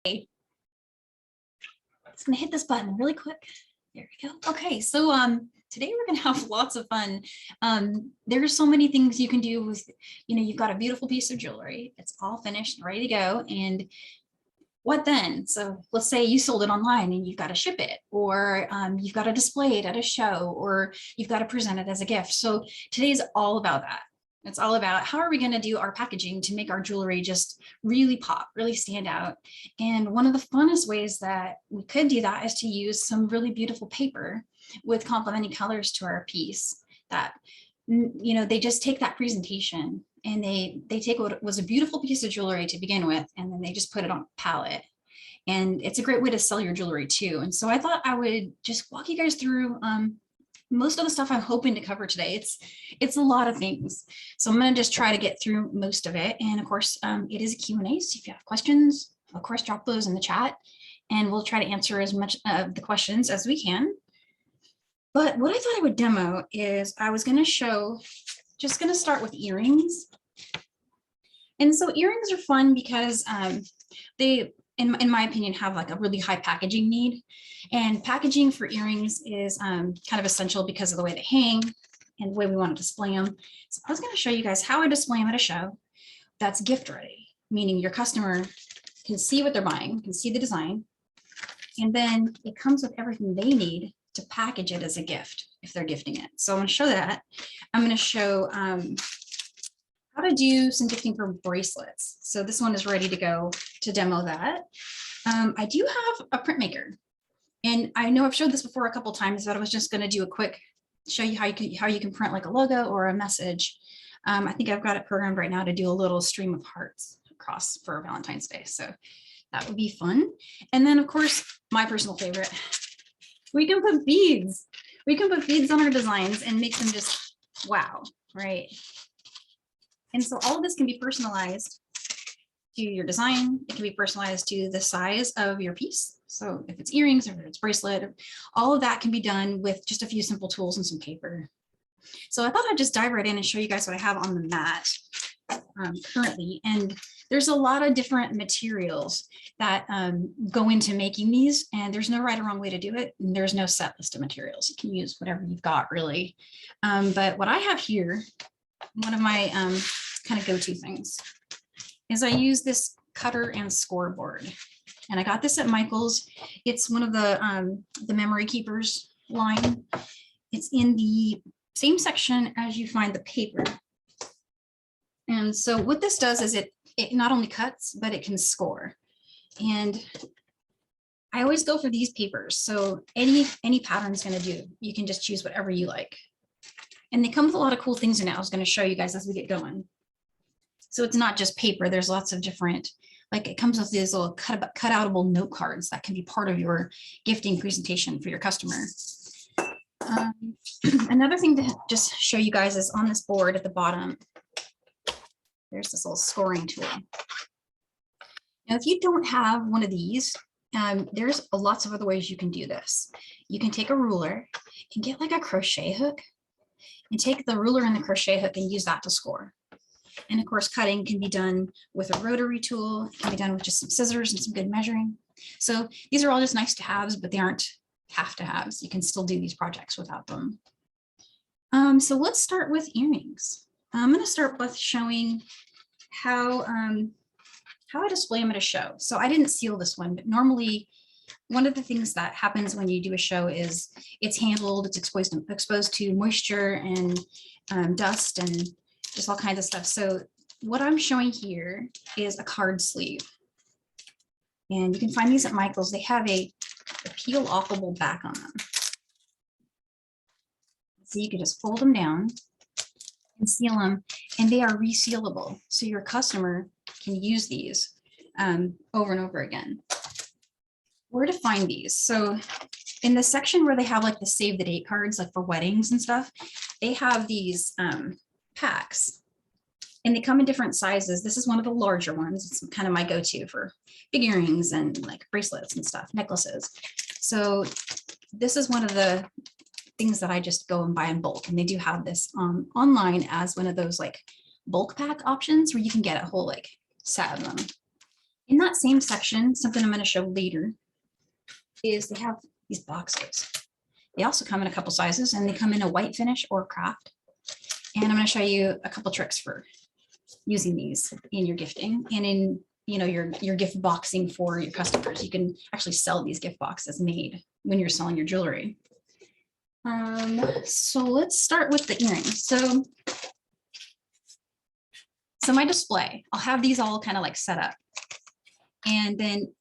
I'm just gonna hit this button really quick. There we go. Okay, so today we're gonna have lots of fun. There's so many things you can do with, you've got a beautiful piece of jewelry. It's all finished and ready to go. And what then? So let's say you sold it online and you've got to ship it, or you've got to display it at a show, or you've got to present it as a gift. So today's all about that. It's all about how are we going to do our packaging to make our jewelry just really pop, really stand out. And one of the funnest ways that we could do that is to use some really beautiful paper with complementing colors to our piece that, they just take that presentation and they take what was a beautiful piece of jewelry to begin with, and then they just put it on a palette. And it's a great way to sell your jewelry too. And so I thought I would just walk you guys through most of the stuff I'm hoping to cover today. It's a lot of things. So I'm going to just try to get through most of it. And of course, it is a Q&A. So if you have questions, of course, drop those in the chat and we'll try to answer as much of the questions as we can. But what I thought I would demo is I was going to show, just going to start with earrings. And so earrings are fun because they, in my opinion, have like a really high packaging need. And packaging for earrings is kind of essential because of the way they hang and the way we want to display them. So I was going to show you guys how I display them at a show that's gift ready, meaning your customer can see what they're buying, can see the design, and then it comes with everything they need to package it as a gift if they're gifting it. So I'm going to show that. I'm going to show how to do some gifting for bracelets. So this one is ready to go to demo that. I do have a printmaker, and I know I've showed this before a couple times, but I was just going to do a quick show you how you can print like a logo or a message. I think I've got it programmed right now to do a little stream of hearts across for Valentine's Day. So that would be fun. And then of course, my personal favorite, we can put beads. We can put beads on our designs and make them just wow, right? And so all of this can be personalized to your design. It can be personalized to the size of your piece. So if it's earrings or if it's bracelet, all of that can be done with just a few simple tools and some paper. So I thought I'd just dive right in and show you guys what I have on the mat currently. And there's a lot of different materials that go into making these, and there's no right or wrong way to do it. And there's no set list of materials. You can use whatever you've got really. But what I have here, one of my kind of go-to things is I use this cutter and scoreboard, and I got this at Michael's. It's one of the memory keepers line. It's in the same section as you find the paper. And so what this does is it not only cuts, but it can score. And I always go for these papers. So any pattern is going to do. You can just choose whatever you like. And they come with a lot of cool things in it. I was going to show you guys as we get going. So it's not just paper. There's lots of different, like it comes with these little cut-outable note cards that can be part of your gifting presentation for your customer. Another thing to just show you guys is on this board at the bottom, there's this little scoring tool. Now, if you don't have one of these, there's lots of other ways you can do this. You can take a ruler and get like a crochet hook and take the ruler and the crochet hook and use that to score. And of course, cutting can be done with a rotary tool. It can be done with just some scissors and some good measuring. So these are all just nice to haves, but they aren't have to haves. You can still do these projects without them. So let's start with earrings. I'm going to start with showing how I display them at a show. So I didn't seal this one, but normally one of the things that happens when you do a show is it's handled, it's exposed to moisture and dust and just all kinds of stuff. So what I'm showing here is a card sleeve. And you can find these at Michael's. They have a peel offable back on them. So you can just fold them down and seal them, and they are resealable. So your customer can use these over and over again. Where to find these? So in the section where they have like the save the date cards, like for weddings and stuff, they have these packs, and they come in different sizes. This is one of the larger ones. It's kind of my go-to for big earrings and like bracelets and stuff, necklaces. So this is one of the things that I just go and buy in bulk, and they do have this online as one of those like bulk pack options where you can get a whole like set of them. In that same section, something I'm going to show later is they have these boxes. They also come in a couple sizes, and they come in a white finish or Kraft. And I'm going to show you a couple tricks for using these in your gifting and in your gift boxing for your customers. You can actually sell these gift boxes made when you're selling your jewelry. So let's start with the earrings. So my display, I'll have these all kind of like set up, and then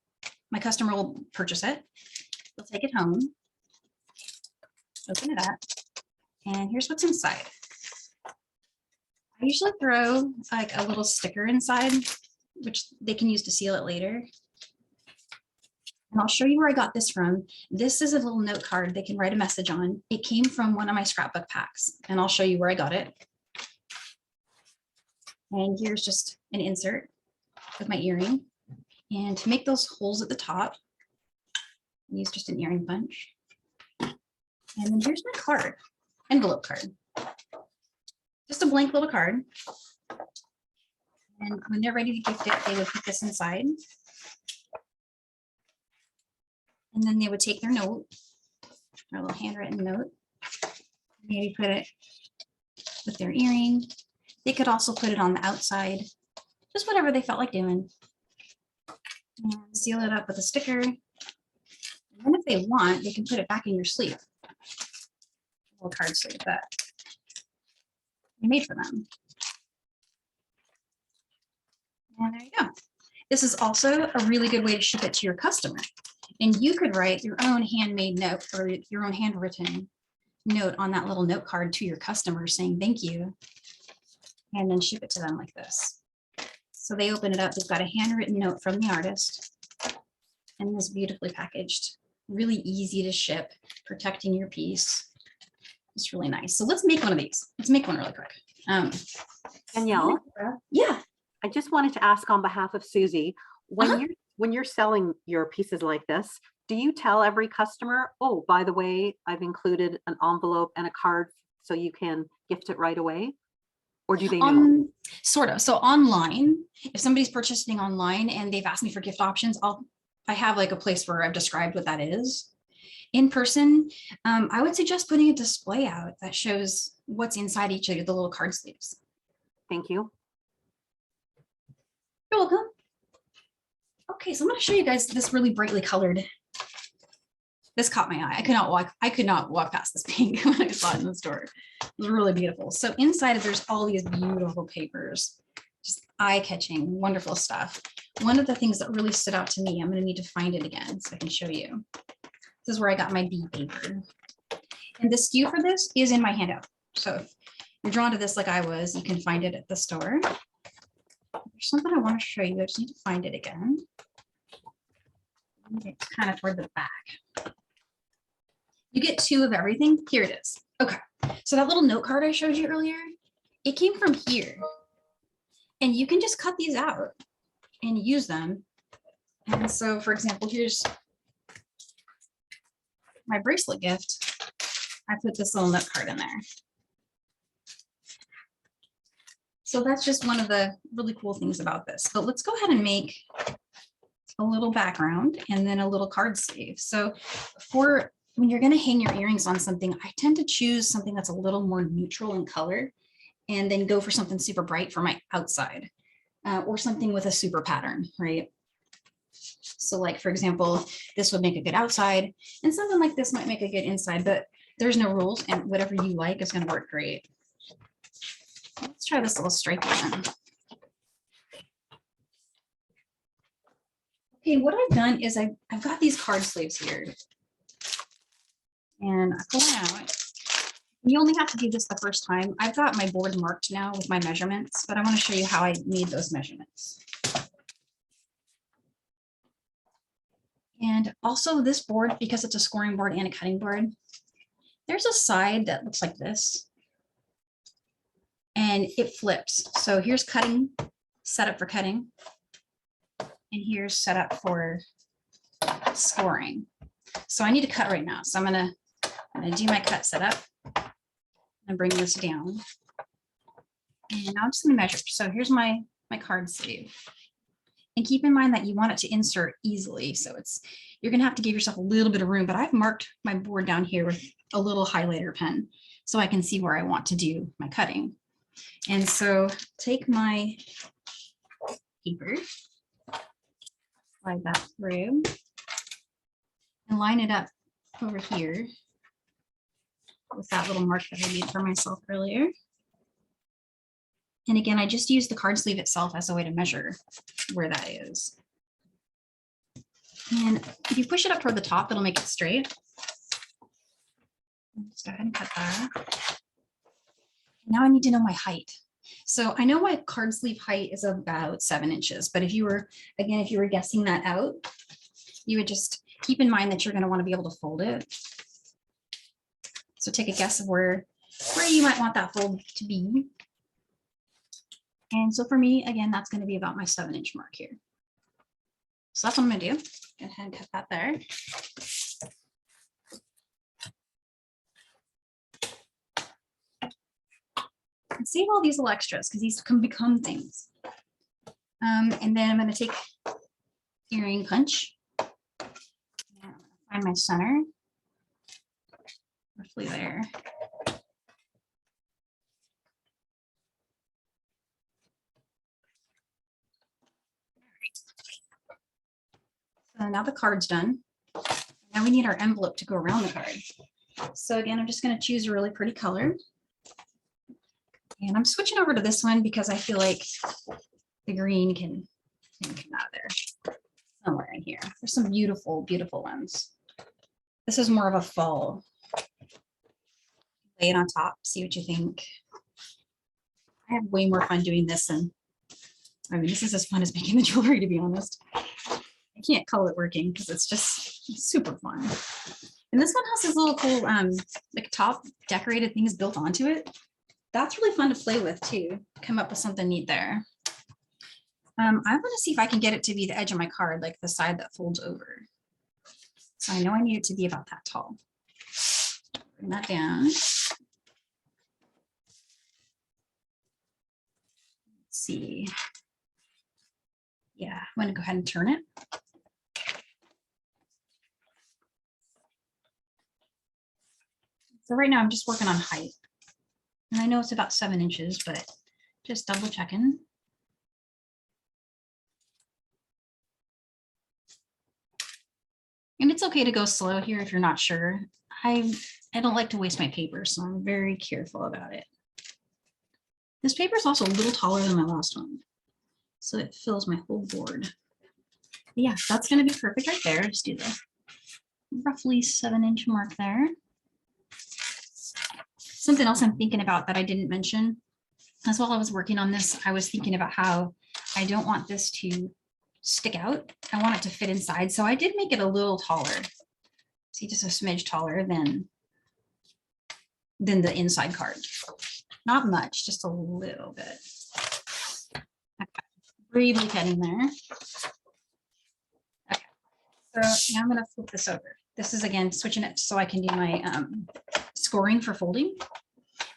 my customer will purchase it. They'll take it home, open it up, and here's what's inside. I usually throw like a little sticker inside, which they can use to seal it later. And I'll show you where I got this from. This is a little note card they can write a message on. It came from one of my scrapbook packs, and I'll show you where I got it. And here's just an insert of my earring. And to make those holes at the top, I use just an earring punch. And then here's my card, envelope card. Just a blank little card. And when they're ready to gift it, they would put this inside. And then they would take their note, their little handwritten note, maybe put it with their earring. They could also put it on the outside, just whatever they felt like doing. And seal it up with a sticker. And then if they want, they can put it back in your sleeve. A little card sleeve that I made for them. And there you go. This is also a really good way to ship it to your customer. And you could write your own handmade note or your own handwritten note on that little note card to your customer saying thank you, and then ship it to them like this. So they open it up, they've got a handwritten note from the artist, and this beautifully packaged, really easy to ship, protecting your piece. It's really nice. So let's make one of these. Let's make one really quick. Danielle, yeah. I just wanted to ask on behalf of Susie, when you're selling your pieces like this, do you tell every customer, oh, by the way, I've included an envelope and a card so you can gift it right away? Or do they know? Sort of. So online, if somebody's purchasing online and they've asked me for gift options, I have like a place where I've described what that is. In person, I would suggest putting a display out that shows what's inside each of the little card sleeves. Thank you. You're welcome. Okay, so I'm going to show you guys this really brightly colored. This caught my eye. I could not walk past this pink when I saw it in the store. It was really beautiful. So inside of there's all these beautiful papers, just eye-catching, wonderful stuff. One of the things that really stood out to me, I'm going to need to find it again so I can show you. This is where I got my bead paper. And the SKU for this is in my handout. So if you're drawn to this like I was, you can find it at the store. There's something I want to show you. I just need to find it again. It's kind of toward the back. You get two of everything. Here it is. Okay. So that little note card I showed you earlier, it came from here. And you can just cut these out and use them. And so, for example, here's my bracelet gift. I put this little note card in there. So that's just one of the really cool things about this. But let's go ahead and make a little background and then a little card sleeve. So for when you're going to hang your earrings on something, I tend to choose something that's a little more neutral in color and then go for something super bright for my outside or something with a super pattern, right? So like, for example, this would make a good outside and something like this might make a good inside, but there's no rules and whatever you like is going to work great. Let's try this little stripey one. Okay, what I've done is I've got these card sleeves here. And I pull them out. You only have to do this the first time. I've got my board marked now with my measurements, but I want to show you how I made those measurements. And also this board, because it's a scoring board and a cutting board, there's a side that looks like this. And it flips. So here's cutting, set up for cutting. And here's set up for scoring. So I need to cut right now. So I'm gonna do my cut setup and bring this down. And now I'm just gonna measure. So here's my card sleeve. And keep in mind that you want it to insert easily. So you're gonna have to give yourself a little bit of room, but I've marked my board down here with a little highlighter pen so I can see where I want to do my cutting. And so take my paper, slide that through, and line it up over here with that little mark that I made for myself earlier. And again, I just use the card sleeve itself as a way to measure where that is. And if you push it up toward the top, it'll make it straight. Just go ahead and cut that. Now I need to know my height. So I know my card sleeve height is about 7 inches, but if you were guessing that out, you would just keep in mind that you're going to want to be able to fold it. So take a guess of where you might want that fold to be. And so for me, again, that's going to be about my 7-inch mark here. So that's what I'm going to do. Go ahead and cut that there. And save all these little extras because these can become things. And then I'm going to take earring punch. And I'm going to find my center. Roughly there. So now the card's done. Now we need our envelope to go around the card. So again, I'm just going to choose a really pretty color. And I'm switching over to this one because I feel like the green can come out of there somewhere in here. There's some beautiful, beautiful ones. This is more of a fall. Lay it on top, see what you think. I have way more fun doing this than, I mean, this is as fun as making the jewelry, to be honest. I can't call it working because it's super fun. And this one has this little cool, like top decorated things built onto it. That's really fun to play with too. Come up with something neat there. I want to see if I can get it to be the edge of my card, like the side that folds over. So I know I need it to be about that tall. Bring that down. Let's see. Yeah, I'm going to go ahead and turn it. So right now I'm just working on height. And I know it's about 7 inches, but just double checking. And it's okay to go slow here if you're not sure. I don't like to waste my paper, so I'm very careful about it. This paper is also a little taller than my last one, so it fills my whole board. But yeah, that's going to be perfect right there. Just do the roughly 7-inch mark there. Something else I'm thinking about that I didn't mention, as while I was working on this, I was thinking about how I don't want this to stick out. I want it to fit inside. So I did make it a little taller. See, just a smidge taller than the inside card. Not much, just a little bit. Okay. Briefly cutting there. Okay. So now I'm going to flip this over. This is again switching it so I can do my scoring for folding.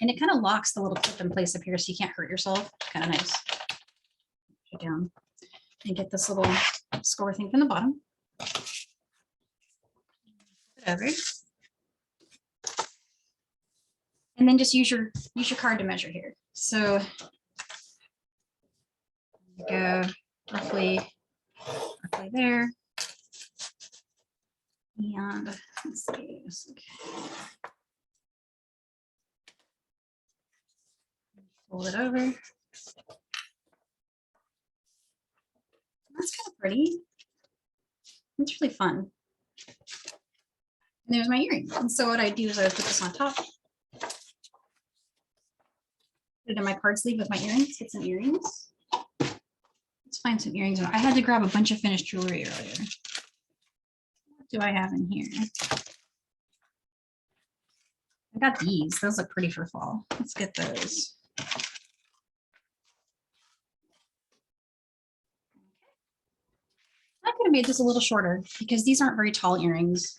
And it kind of locks the little clip in place up here so you can't hurt yourself. Kind of nice. Put it down and get this little score thing from the bottom. Flip it over. And then just use your card to measure here. So go roughly there. And let's see. Okay. Fold it over. That's kind of pretty. It's really fun. And there's my earring. And so what I do is I put this on top. Put it in my card sleeve with my earrings. Get some earrings. Let's find some earrings. I had to grab a bunch of finished jewelry earlier. What do I have in here? I got these. Those look pretty for fall. Let's get those. I could have made this a little shorter because these aren't very tall earrings.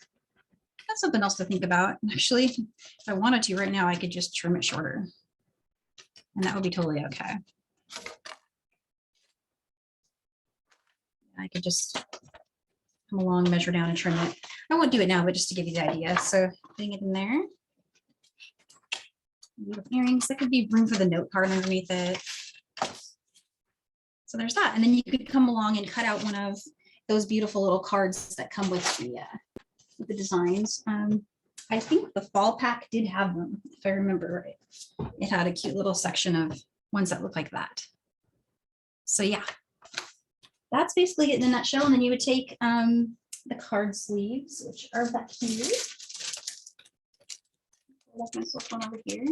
That's something else to think about. Actually, if I wanted to right now, I could just trim it shorter. And that would be totally okay. I could just come along, measure down and trim it. I won't do it now, but just to give you the idea. So putting it in there. Little earrings, that could be room for the note card underneath it. So there's that. And then you could come along and cut out one of those beautiful little cards that come with the designs. I think the fall pack did have them, if I remember right. It had a cute little section of ones that look like that. So yeah, that's basically it in a nutshell. And then you would take the card sleeves, which are back here. I'll let myself one over here.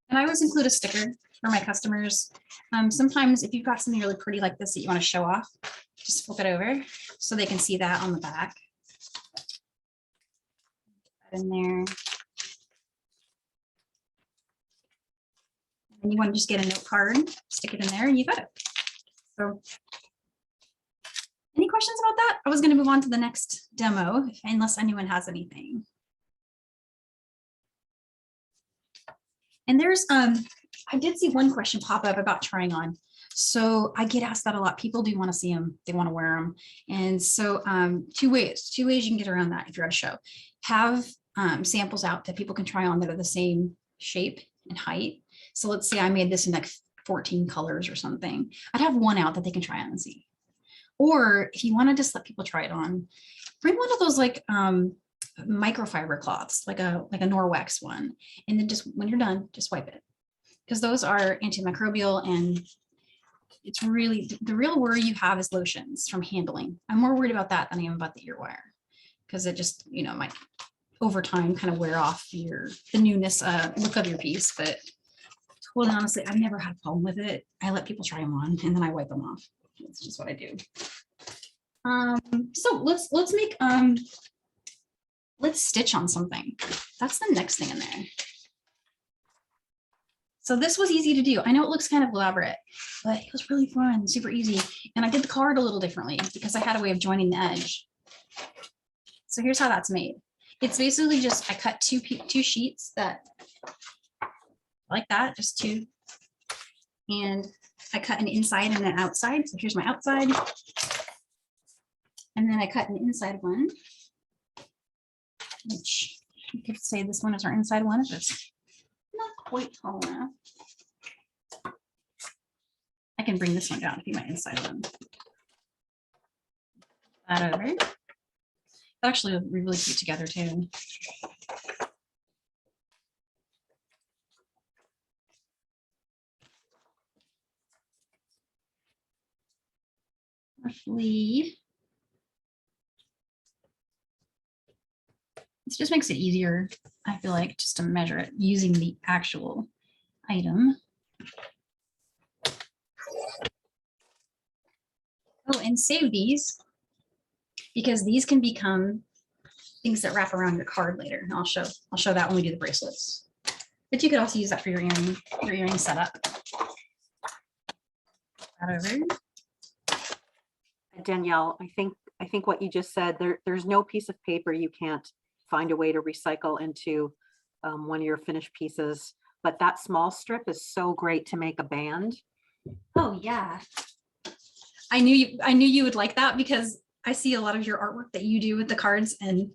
And I always include a sticker for my customers. Sometimes if you've got something really pretty like this that you want to show off, just flip it over so they can see that on the back. Put that in there. And you want to just get a note card, stick it in there, and you got it. So any questions about that? I was going to move on to the next demo, unless anyone has anything. And there's, I did see one question pop up about trying on. So I get asked that a lot. People do want to see them. They want to wear them. And so two ways you can get around that if you're at a show. Have samples out that people can try on that are the same shape and height. So let's say I made this in like 14 colors or something. I'd have one out that they can try on and see. Or if you want to just let people try it on, bring one of those like microfiber cloths, like a Norwex one. And then just when you're done, just wipe it. Because those are antimicrobial, and it's really, the real worry you have is lotions from handling. I'm more worried about that than I am about the ear wire, because it just, you know, might over time kind of wear off the newness look of your piece. But totally honestly, I've never had a problem with it. I let people try them on and then I wipe them off. That's just what I do. So let's make let's stitch on something. That's the next thing in there. So this was easy to do. I know it looks kind of elaborate, but it was really fun, super easy. And I did the card a little differently because I had a way of joining the edge. So here's how that's made. It's basically just, I cut two sheets that like that, just two. And I cut an inside and an outside. So here's my outside. And then I cut an inside one, which you could say this one is our inside one if it's not quite tall enough. I can bring this one down to be my inside one. That over. That actually will be really cute together too. Roughly. This just makes it easier, I feel like, just to measure it using the actual item. Oh, and save these because these can become things that wrap around your card later. And I'll show that when we do the bracelets. But you could also use that for your earring setup. That over. Danielle, I think what you just said, there's no piece of paper you can't find a way to recycle into one of your finished pieces. But that small strip is so great to make a band. Oh yeah. I knew you would like that because I see a lot of your artwork that you do with the cards and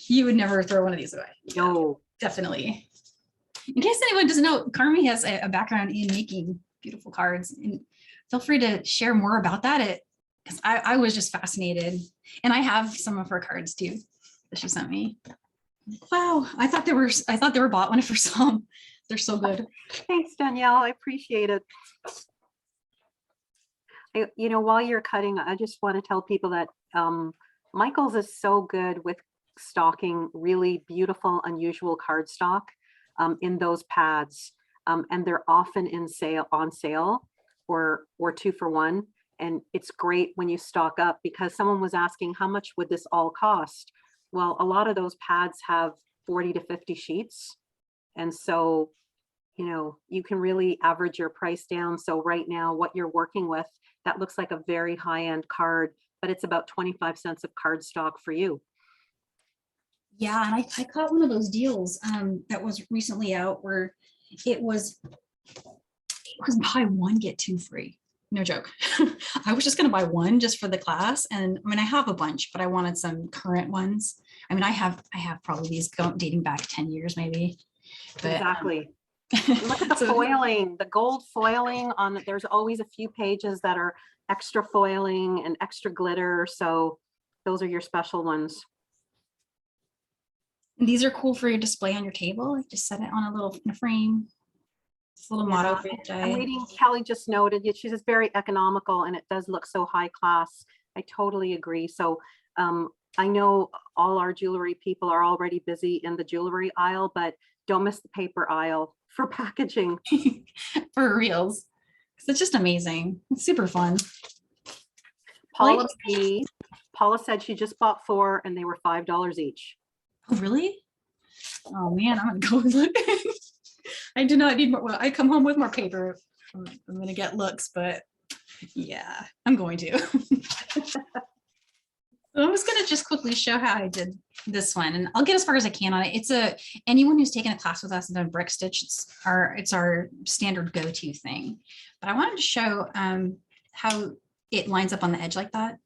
you would never throw one of these away. No. Yeah, definitely. In case anyone doesn't know, Carmi has a background in making beautiful cards, and feel free to share more about that. Because I was just fascinated, and I have some of her cards too that she sent me. Wow, I thought they were bought when I first saw them. They're so good. Thanks, Danielle. I appreciate it. You know, while you're cutting, I just want to tell people that Michael's is so good with stocking really beautiful, unusual cardstock in those pads, and they're often on sale or 2 for 1. And it's great when you stock up, because someone was asking how much would this all cost? Well, a lot of those pads have 40 to 50 sheets, and so you know, you can really average your price down. So right now, what you're working with, that looks like a very high-end card, but it's about 25 cents of cardstock for you. Yeah, and I caught one of those deals that was recently out where it was was buy one, get two free. No joke. I was just going to buy one just for the class. And I mean, I have a bunch, but I wanted some current ones. I mean, I have probably these dating back 10 years, maybe. But, Exactly. Look at the so- foiling, the gold foiling on, there's always a few pages that are extra foiling and extra glitter. So those are your special ones. And these are cool for your display on your table. Just set it on in a frame. This little motto. I'm reading, Kelly just noted, she says very economical and it does look so high class. I totally agree. So I know all our jewelry people are already busy in the jewelry aisle, but don't miss the paper aisle for packaging. For reals. It's just amazing. It's super fun. Paula B. Paula said she just bought 4 and they were $5 each. Oh, really? Oh man, I'm gonna go look. I do not need more. Well, I come home with more paper. I'm gonna get looks, but yeah, I'm going to. I'm just gonna just quickly show how I did this one, and I'll get as far as I can on it. It's anyone who's taken a class with us and done brick stitch, it's our standard go-to thing. But I wanted to show how it lines up on the edge like that,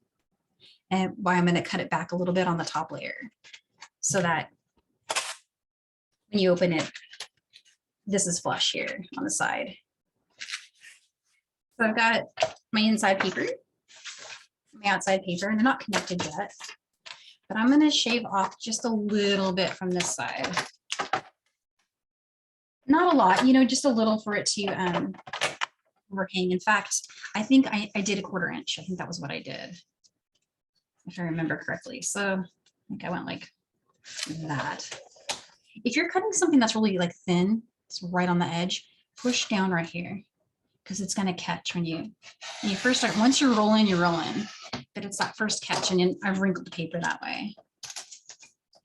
and why I'm gonna cut it back a little bit on the top layer, so that when you open it, this is flush here on the side. So I've got my inside paper, my outside paper, and they're not connected yet, but I'm going to shave off just a little bit from this side. Not a lot, just a little for it to overhang. In fact, I think I did a 1/4 inch. I think that was what I did, if I remember correctly. So I think I went like that. If you're cutting something that's really like thin, it's right on the edge, push down right here, because it's going to catch when you first start. Once you're rolling, but it's that first catch, and then I've wrinkled the paper that way.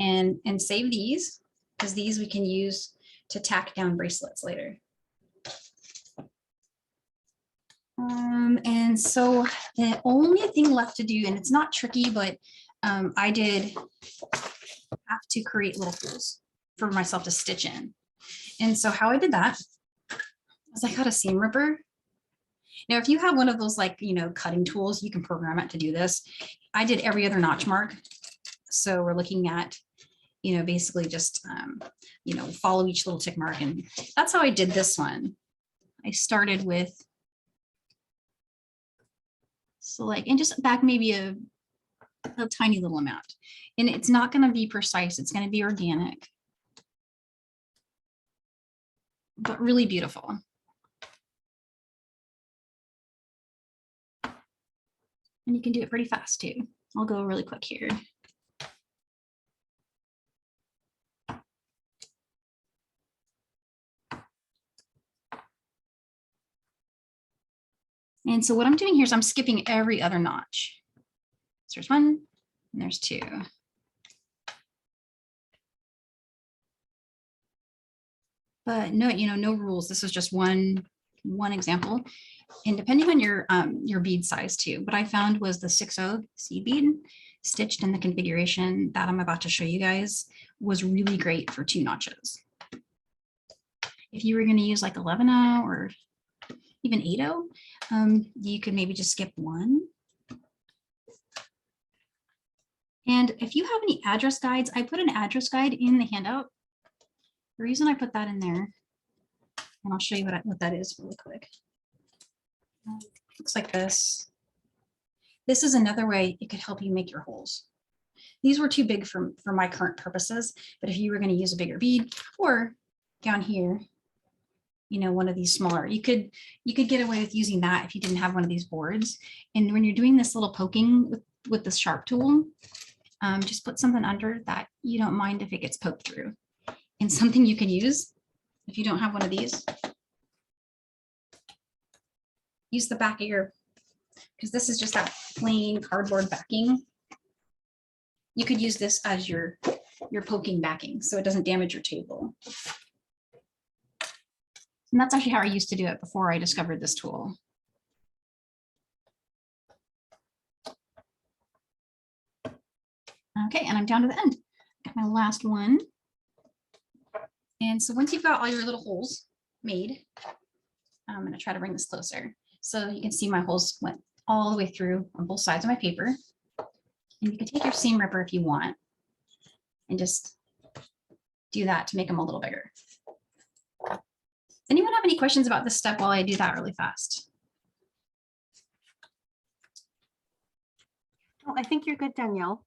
And save these, because these we can use to tack down bracelets later. And so the only thing left to do, and it's not tricky, but I did have to create little holes for myself to stitch in. And so how I did that was I got a seam ripper. Now, if you have one of those like, cutting tools, you can program it to do this. I did every other notch mark. So we're looking at, basically just, follow each little tick mark. And that's how I did this one. I started with, and just back maybe a tiny little amount. And it's not going to be precise. It's going to be organic, but really beautiful. And you can do it pretty fast too. I'll go really quick here. And so what I'm doing here is I'm skipping every other notch. So there's 1 and there's 2. But no, no rules. This is just one example. And depending on your bead size too, what I found was the 6/0 seed bead stitched in the configuration that I'm about to show you guys was really great for 2 notches. If you were going to use like 11/0 or even 8/0, you could maybe just skip 1. And if you have any address guides, I put an address guide in the handout. The reason I put that in there, and I'll show you what that is really quick. Looks like this. This is another way it could help you make your holes. These were too big for my current purposes, but if you were going to use a bigger bead, or down here, one of these smaller, you could get away with using that if you didn't have one of these boards. And when you're doing this little poking with the sharp tool, just put something under that you don't mind if it gets poked through. And something you can use if you don't have one of these, use the back of because this is just that plain cardboard backing. You could use this as your poking backing so it doesn't damage your table. And that's actually how I used to do it before I discovered this tool. Okay, and I'm down to the end. Got my last one. And so once you've got all your little holes made, I'm going to try to bring this closer. So you can see my holes went all the way through on both sides of my paper. And you can take your seam ripper if you want and just do that to make them a little bigger. Anyone have any questions about this step while I do that really fast? Oh, I think you're good, Danielle.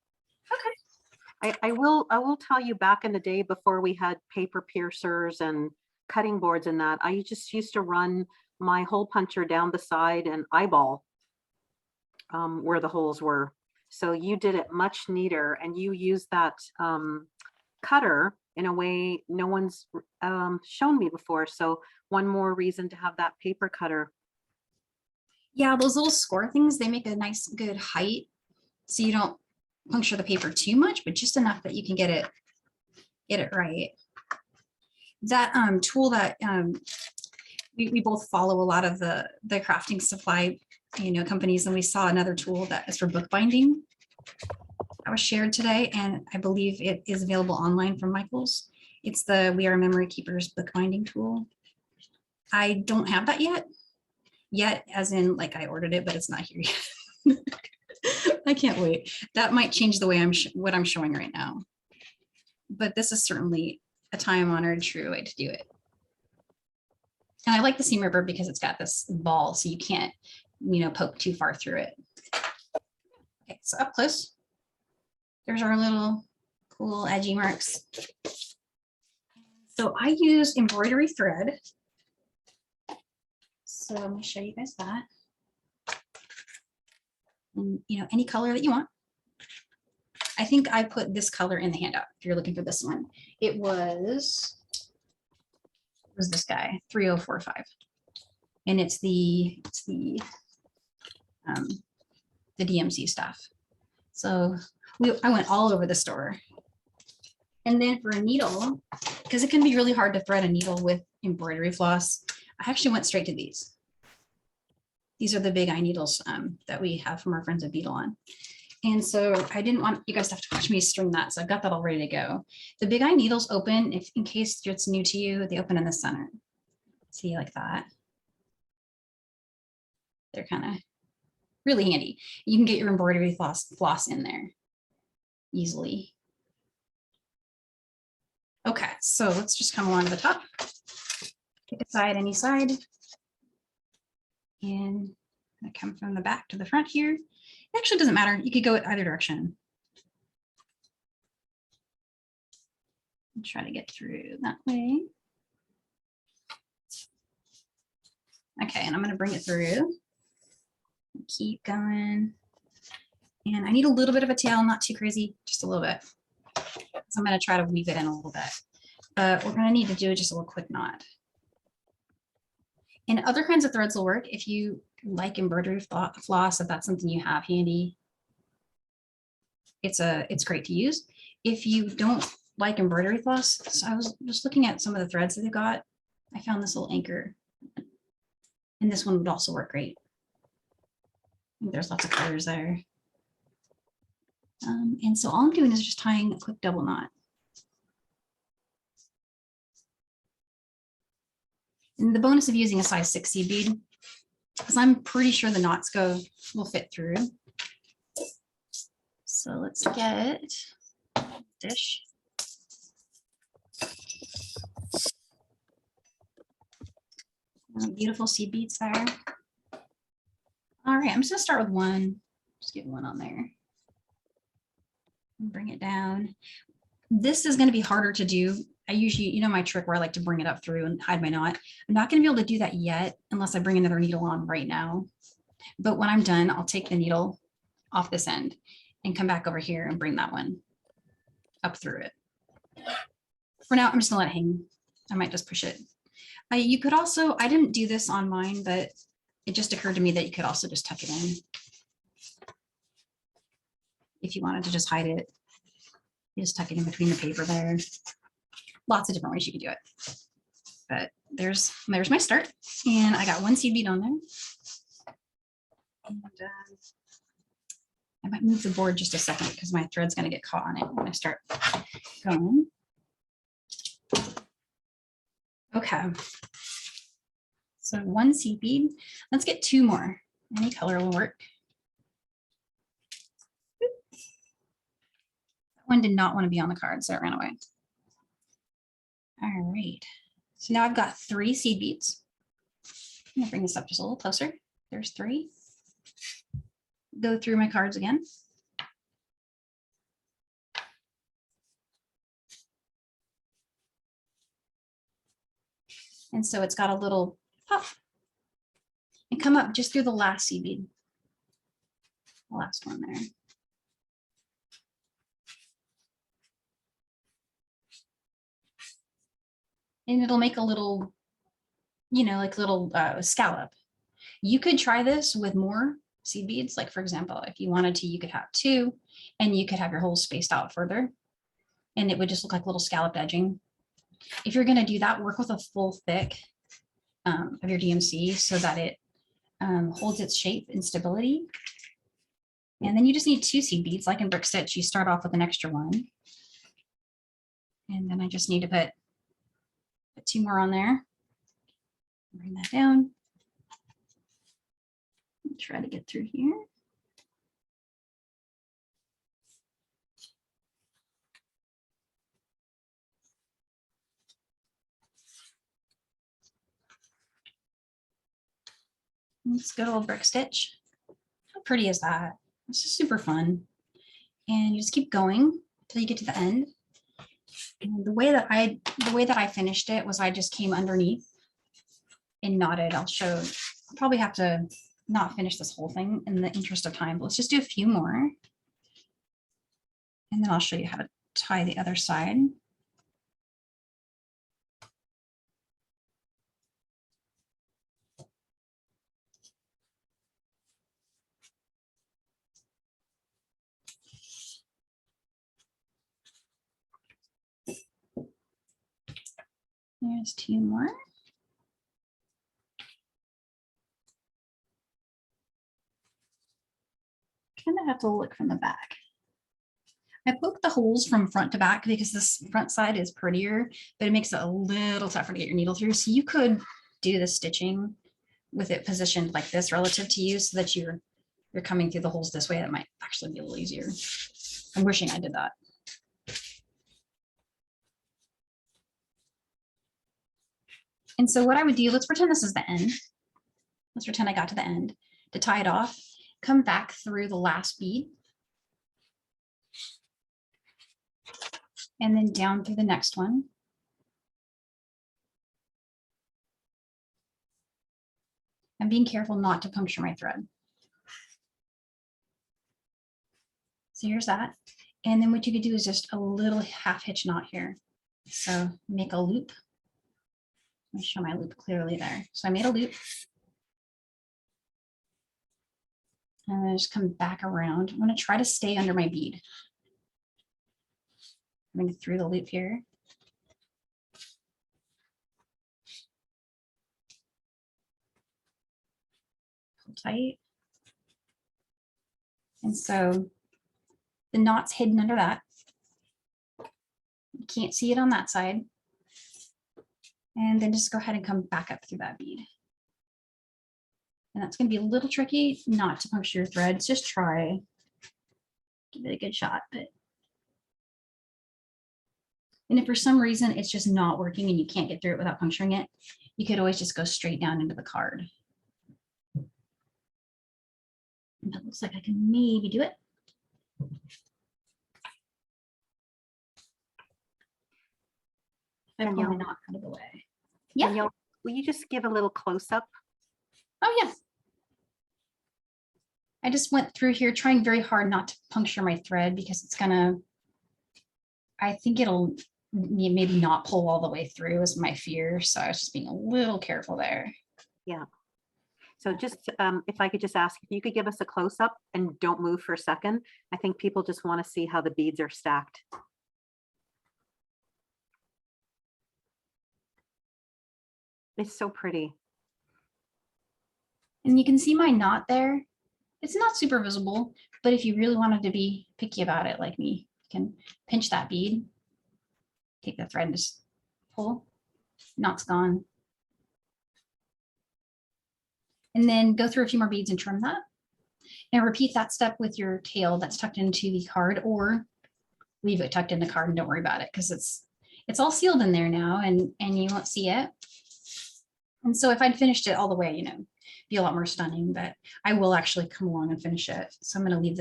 Okay. I will tell you, back in the day before we had paper piercers and cutting boards and that, I just used to run my hole puncher down the side and eyeball where the holes were. So you did it much neater, and you used that cutter in a way no one's shown me before. So one more reason to have that paper cutter. Yeah, those little score things, they make a nice good height. So you don't puncture the paper too much, but just enough that you can get it right. That tool that we both follow a lot of the crafting supply, companies, and we saw another tool that is for bookbinding that was shared today, and I believe it is available online from Michael's. It's the We Are Memory Keepers bookbinding tool. I don't have that yet, as in like I ordered it, but it's not here yet. I can't wait. That might change the way what I'm showing right now. But this is certainly a time-honored true way to do it. And I like the seam ripper because it's got this ball, so you can't, poke too far through it. Okay, so up close, there's our little cool edgy marks. So I use embroidery thread. So I'm going to show you guys that. And, any color that you want. I think I put this color in the handout if you're looking for this one. It was this guy, 3045. And it's the DMC stuff. So I went all over the store. And then for a needle, because it can be really hard to thread a needle with embroidery floss, I actually went straight to these. These are the big eye needles that we have from our friends at Beadle on. And so I didn't want you guys to have to watch me string that. So I've got that all ready to go. The big eye needles open, if in case it's new to you, they open in the center. See, like that. They're kind of really handy. You can get your embroidery floss in there easily. Okay, so let's just come along to the top. Pick a side, any side. And I come from the back to the front here. It actually doesn't matter. You could go either direction. Try to get through that way. Okay, and I'm going to bring it through. Keep going. And I need a little bit of a tail, not too crazy, just a little bit. So I'm going to try to weave it in a little bit. But we're going to need to do just a little quick knot. And other kinds of threads will work if you like embroidery floss, if that's something you have handy. It's great to use. If you don't like embroidery floss, so I was just looking at some of the threads that they got. I found this little anchor, and this one would also work great. I think there's lots of colors there. And so all I'm doing is just tying a quick double knot. And the bonus of using a size 6 seed bead, because I'm pretty sure the knots will fit through. So let's get a dish. Beautiful seed beads there. All right, I'm just gonna start with one. Just get one on there. And bring it down. This is gonna be harder to do. I usually, my trick where I like to bring it up through and hide my knot. I'm not going to be able to do that yet unless I bring another needle on right now. But when I'm done, I'll take the needle off this end and come back over here and bring that one up through it. For now, I'm just going to let it hang. I might just push it. You could also, I didn't do this on mine, but it just occurred to me that you could also just tuck it in. If you wanted to just hide it, you just tuck it in between the paper there. Lots of different ways you could do it, but there's my start, and I got one seed bead on there. And I might move the board just a second because my thread's going to get caught on it when I start going. Okay, So one seed bead. Let's get two more. Any color will work. That one did not want to be on the card, so it ran away. All right. So now I've got 3 seed beads. I'm gonna bring this up just a little closer. There's 3. Go through my cards again. And so it's got a little pop and come up just through the last seed bead. The last one there. And it'll make a little, you know, like little scallop. You could try this with more seed beads. Like for example, if you wanted to, you could have 2 and you could have your holes spaced out further and it would just look like little scalloped edging. If you're gonna do that, work with a full thick of your DMC so that it holds its shape and stability. And then you just need 2 seed beads, like in brick stitch, you start off with an extra one. And then I just need to put 2 more on there. Bring that down. Try to get through here. Let's go to a brick stitch. How pretty is that? It's just super fun. And you just keep going until you get to the end. And the way that I finished it was I just came underneath and knotted. I'll probably have to not finish this whole thing in the interest of time, but let's just do a few more. And then I'll show you how to tie the other side. There's 2 more. Kind of have to look from the back. I poked the holes from front to back because this front side is prettier, but it makes it a little tougher to get your needle through. So you could do the stitching with it positioned like this relative to you so that you're coming through the holes this way. That might actually be a little easier. I'm wishing I did that. And so what I would do, let's pretend this is the end. Let's pretend I got to the end. To tie it off, come back through the last bead. And then down through the next one. I'm being careful not to puncture my thread. So here's that. And then what you could do is just a little half hitch knot here. So make a loop. Let me show my loop clearly there. So I made a loop. And then just come back around. I'm going to try to stay under my bead. I'm going through the loop here. Pull tight. And so the knot's hidden under that. You can't see it on that side. And then just go ahead and come back up through that bead. And that's going to be a little tricky not to puncture your threads. Just try. Give it a good shot. And if for some reason it's just not working and you can't get through it without puncturing it, you could always just go straight down into the card. And that looks like I can maybe do it. I pull my knot out of the way. Yeah. Danielle, will you just give a little close up? Oh, yeah. I just went through here trying very hard not to puncture my thread because it's gonna, I think it'll maybe not pull all the way through is my fear. So I was just being a little careful there. Yeah. So just if I could just ask if you could give us a close up and don't move for a second. I think people just want to see how the beads are stacked. It's so pretty. And you can see my knot there. It's not super visible, but if you really wanted to be picky about it like me, you can pinch that bead, take the thread and just pull, knot's gone. and then go through a few more beads and trim that. And repeat that step with your tail that's tucked into the card, or leave it tucked in the card and don't worry about it because it's all sealed in there now and you won't see it. And so if I'd finished it all the way, you know, be a lot more stunning, but I will actually come along and finish it. So I'm going to leave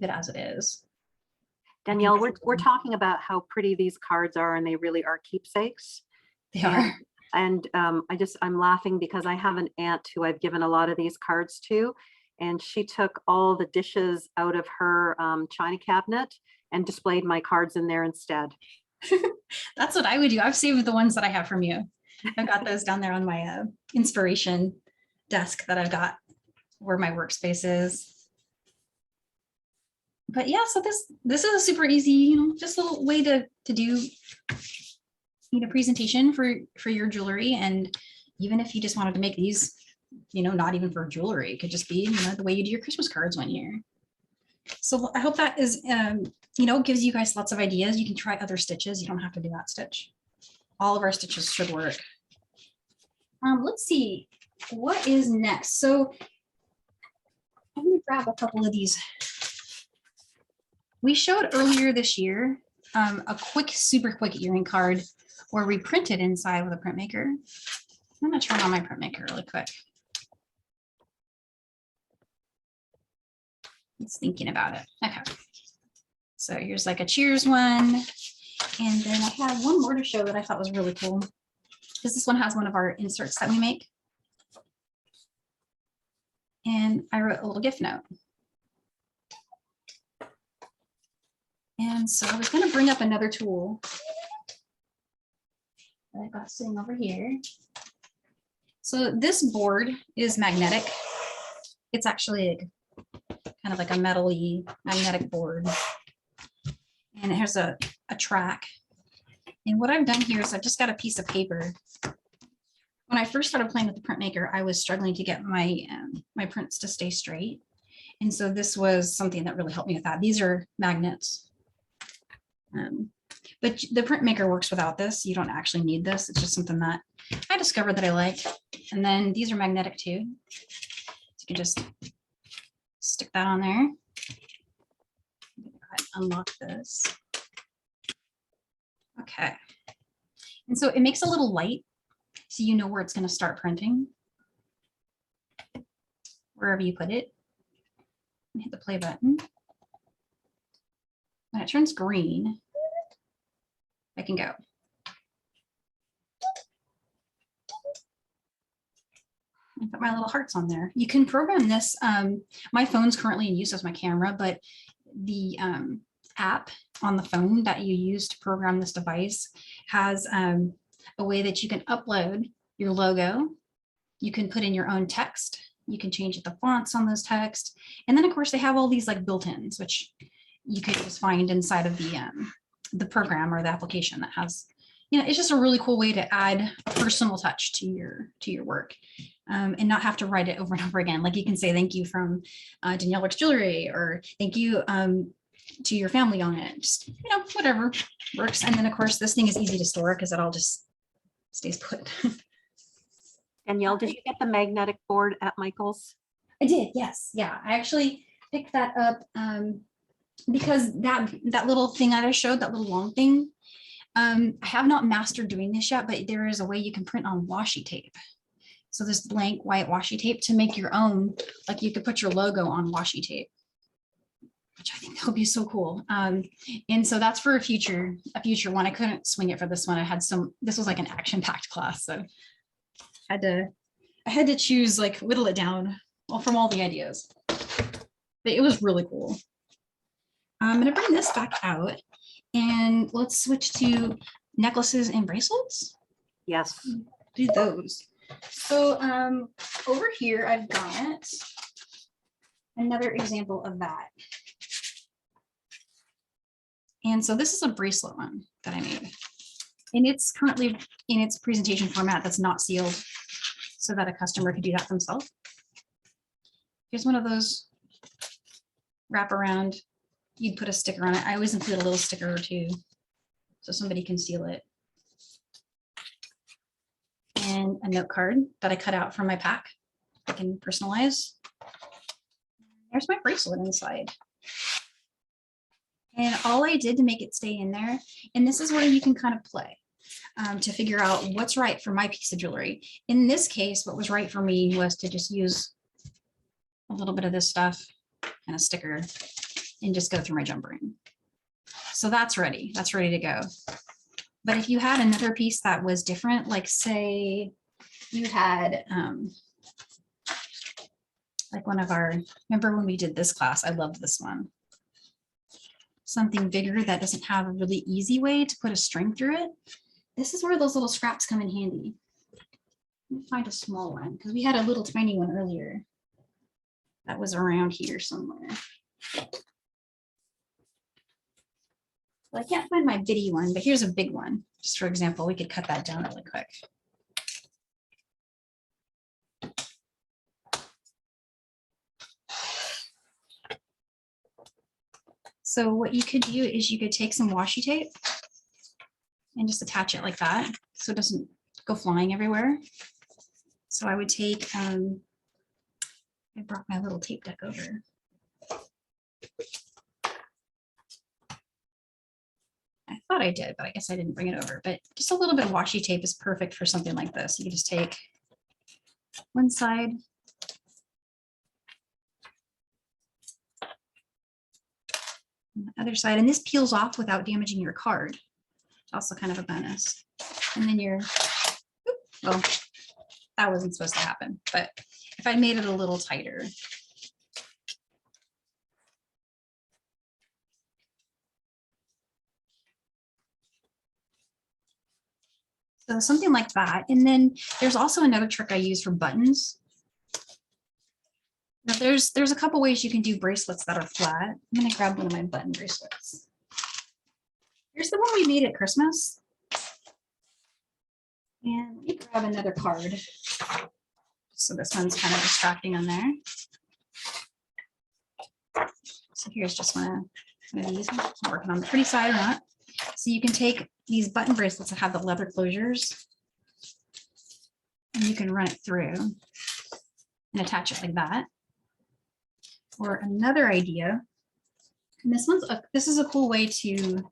it as it is. Danielle, we're talking about how pretty these cards are, and they really are keepsakes. They are. And I'm laughing because I have an aunt who I've given a lot of these cards to, and she took all the dishes out of her china cabinet and displayed my cards in there instead. That's what I would do. I've saved the ones that I have from you. I've got those down there on my inspiration desk that I've got where my workspace is. But yeah, so this is a super easy, you know, just a little way to do, you know, presentation for your jewelry. And even if you just wanted to make these, you know, not even for jewelry, it could just be, you know, the way you do your Christmas cards one year. So I hope that is, you know, gives you guys lots of ideas. You can try other stitches. You don't have to do that stitch. All of our stitches should work. Let's see what is next. So I'm going to grab a couple of these. We showed earlier this year a super quick earring card where we printed inside with a printmaker. I'm going to turn on my printmaker really quick. It's thinking about it. Okay. So here's like a cheers one. And then I have one more to show that I thought was really cool, because this one has one of our inserts that we make. And I wrote a little gift note. And so I was going to bring up another tool that I got sitting over here. So this board is magnetic. It's actually kind of like a metal-y magnetic board. And it has a track. And what I've done here is I've just got a piece of paper. When I first started playing with the printmaker, I was struggling to get my my prints to stay straight. And so this was something that really helped me with that. These are magnets. But the printmaker works without this. You don't actually need this. It's just something that I discovered that I like. And then these are magnetic too. So you can just stick that on there. Unlock this. Okay. And so it makes a little light so you know where it's going to start printing. Wherever you put it. Hit the play button. When it turns green, I can go. And put my little hearts on there. You can program this. My phone's currently in use as my camera, but the app on the phone that you use to program this device has a way that you can upload your logo. You can put in your own text. You can change the fonts on those texts. And then of course they have all these like built-ins, which you could just find inside of the program or the application that has, you know, it's just a really cool way to add a personal touch to your work and not have to write it over and over again. Like you can say thank you from Danielle Works Jewelry, or thank you to your family on it. Just, you know, whatever works. And then of course this thing is easy to store because it all just stays put. Danielle, did you get the magnetic board at Michael's? I did, yes. Yeah, I actually picked that up because that little thing that I showed, that little long thing, I have not mastered doing this yet, but there is a way you can print on washi tape. So this blank white washi tape to make your own, like you could put your logo on washi tape, which I think that would be so cool. And so that's for a future one. I couldn't swing it for this one. This was like an action-packed class, so I had to choose, like, whittle it down from all the ideas. But it was really cool. I'm gonna bring this back out and let's switch to necklaces and bracelets. Yes. Do those. So over here, I've got another example of that. And so this is a bracelet one that I made. And it's currently in its presentation format that's not sealed so that a customer could do that themselves. Here's one of those wrap around. You'd put a sticker on it. I always include a little sticker or two so somebody can seal it. And a note card that I cut out from my pack. I can personalize. There's my bracelet inside. And all I did to make it stay in there, and this is where you can kind of play to figure out what's right for my piece of jewelry. In this case, what was right for me was to just use a little bit of this stuff and a sticker and just go through my jump ring. So that's ready to go. But if you had another piece that was different, like say you had like one of our, remember when we did this class, I loved this one. Something bigger that doesn't have a really easy way to put a string through it. This is where those little scraps come in handy. Let me find a small one because we had a little tiny one earlier that was around here somewhere. Well, I can't find my bitty one, but here's a big one. Just for example, we could cut that down really quick. So what you could do is you could take some washi tape and just attach it like that so it doesn't go flying everywhere. So I would take, I brought my little tape deck over. I thought I did, but I guess I didn't bring it over. But just a little bit of washi tape is perfect for something like this. You can just take one side. And the other side, and this peels off without damaging your card. Also kind of a bonus. And then you're, well, that wasn't supposed to happen, but if I made it a little tighter. So something like that. And then there's also another trick I use for buttons. Now there's a couple ways you can do bracelets that are flat. I'm going to grab one of my button bracelets. Here's the one we made at Christmas. And let me grab another card. So this one's kind of distracting on there. So here's just one of these. I'm working on the pretty side or not. So you can take these button bracelets that have the leather closures and you can run it through and attach it like that. Or another idea, and this is a cool way to,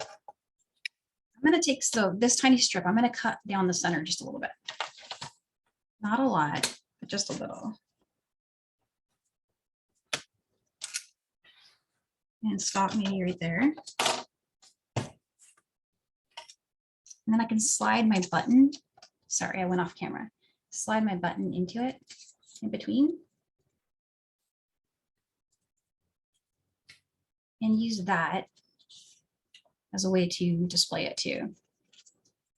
I'm going to take this tiny strip, I'm going to cut down the center just a little bit. Not a lot, but just a little. And stop maybe right there. And then I can slide my button. Sorry, I went off camera. Slide my button into it in between. And use that as a way to display it too.